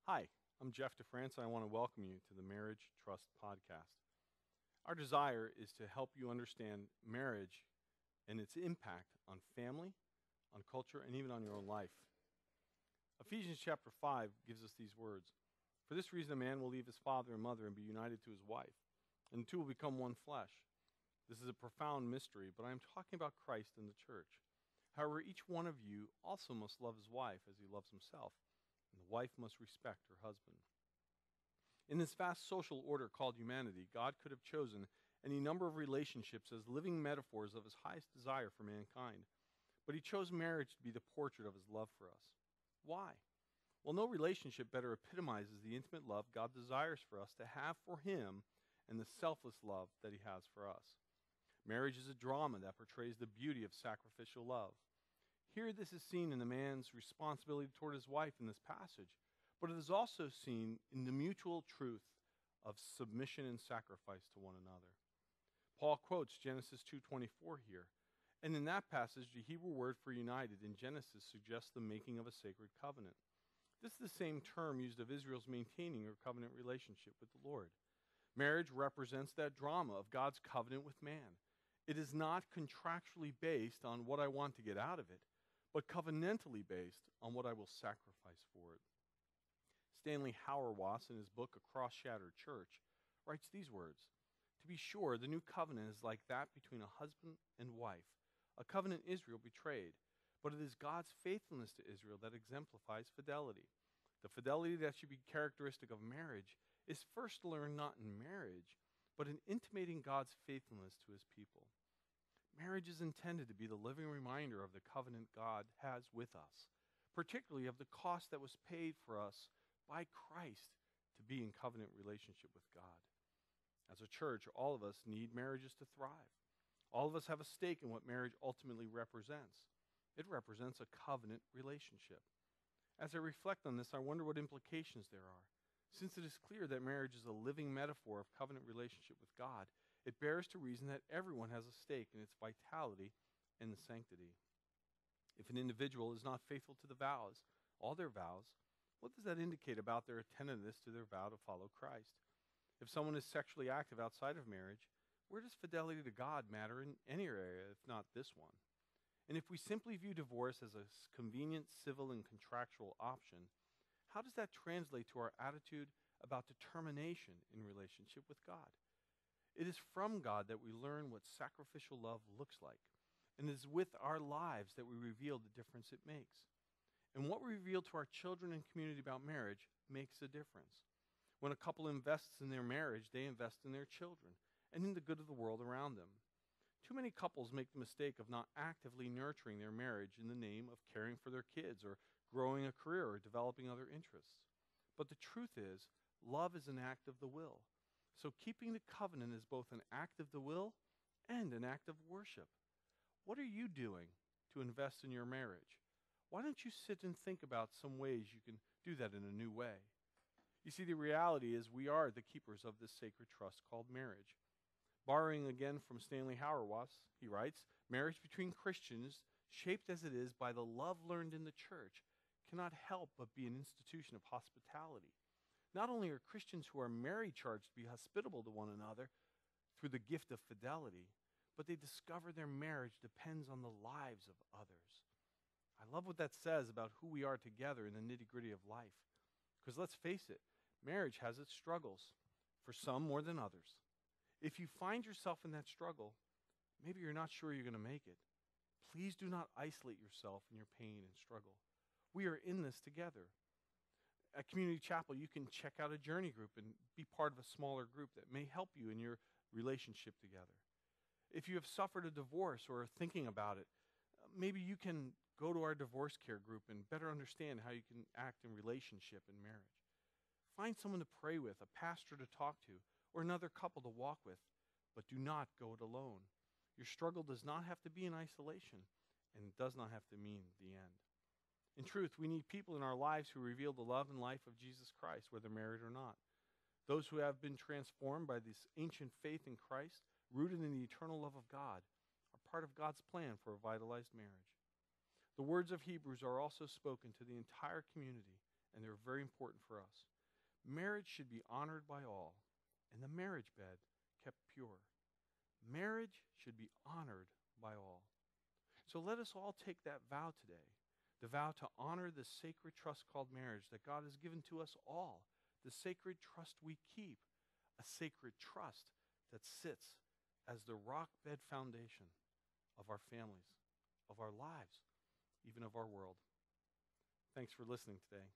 Hi, I'm Geoff and I want to welcome you to the Marriage Trust Podcast. Our desire is to help you understand marriage and its impact on family, on culture, and even on your own life. Ephesians chapter 5 gives us these words. For this reason, a man will leave his father and mother and be united to his wife, and the two will become one flesh. This is a profound mystery, but I am talking about Christ and the church. However, each one of you also must love his wife as he loves himself, and the wife must respect her husband. In this vast social order called humanity, God could have chosen any number of relationships as living metaphors of his highest desire for mankind. But he chose marriage to be the portrait of his love for us. Why? Well, no relationship better epitomizes the intimate love God desires for us to have for him and the selfless love that he has for us. Marriage is a drama that portrays the beauty of sacrificial love. Here, this is seen in the man's responsibility toward his wife in this passage, but it is also seen in the mutual truth of submission and sacrifice to one another. Paul quotes Genesis 2:24 here, and in that passage, the Hebrew word for united in Genesis suggests the making of a sacred covenant. This is the same term used of Israel's maintaining her covenant relationship with the Lord. Marriage represents that drama of God's covenant with man. It is not contractually based on what I want to get out of it, but covenantally based on what I will sacrifice for it. Stanley Hauerwas, in his book A Cross-Shattered Church, writes these words, "To be sure, the new covenant is like that between a husband and wife, a covenant Israel betrayed, but it is God's faithfulness to Israel that exemplifies fidelity. The fidelity that should be characteristic of marriage is first learned not in marriage, but in intimating God's faithfulness to his people. Marriage is intended to be the living reminder of the covenant God has with us, particularly of the cost that was paid for us by Christ to be in covenant relationship with God. As a church, all of us need marriages to thrive. All of us have a stake in what marriage ultimately represents. It represents a covenant relationship. As I reflect on this, I wonder what implications there are. Since it is clear that marriage is a living metaphor of covenant relationship with God, it bears to reason that everyone has a stake in its vitality and the sanctity. If an individual is not faithful to the vows, all their vows, what does that indicate about their attentiveness to their vow to follow Christ? If someone is sexually active outside of marriage, where does fidelity to God matter in any area, if not this one? And if we simply view divorce as a convenient civil and contractual option, how does that translate to our attitude about determination in relationship with God? It is from God that we learn what sacrificial love looks like, and it is with our lives that we reveal the difference it makes. And what we reveal to our children and community about marriage makes a difference. When a couple invests in their marriage, they invest in their children and in the good of the world around them. Too many couples make the mistake of not actively nurturing their marriage in the name of caring for their kids or growing a career or developing other interests. But the truth is, love is an act of the will. So keeping the covenant is both an act of the will and an act of worship. What are you doing to invest in your marriage? Why don't you sit and think about some ways you can do that in a new way? You see, the reality is we are the keepers of this sacred trust called marriage. Borrowing again from Stanley Hauerwas, he writes, marriage between Christians, shaped as it is by the love learned in the church, cannot help but be an institution of hospitality. Not only are Christians who are married charged to be hospitable to one another through the gift of fidelity, but they discover their marriage depends on the lives of others. I love what that says about who we are together in the nitty-gritty of life. Because let's face it, marriage has its struggles, for some more than others. If you find yourself in that struggle, maybe you're not sure you're going to make it. Please do not isolate yourself in your pain and struggle. We are in this together. At Community Chapel, you can check out a journey group and be part of a smaller group that may help you in your relationship together. If you have suffered a divorce or are thinking about it, maybe you can go to our divorce care group and better understand how you can act in relationship and marriage. Find someone to pray with, a pastor to talk to, or another couple to walk with, but do not go it alone. Your struggle does not have to be in isolation, and it does not have to mean the end. In truth, we need people in our lives who reveal the love and life of Jesus Christ, whether married or not. Those who have been transformed by this ancient faith in Christ, rooted in the eternal love of God, are part of God's plan for a vitalized marriage. The words of Hebrews are also spoken to the entire community and they're very important for us. Marriage should be honored by all, and the marriage bed kept pure. Marriage should be honored by all. So let us all take that vow today, the vow to honor the sacred trust called marriage that God has given to us all, the sacred trust we keep, a sacred trust that sits as the rock bed foundation of our families, of our lives, even of our world. Thanks for listening today.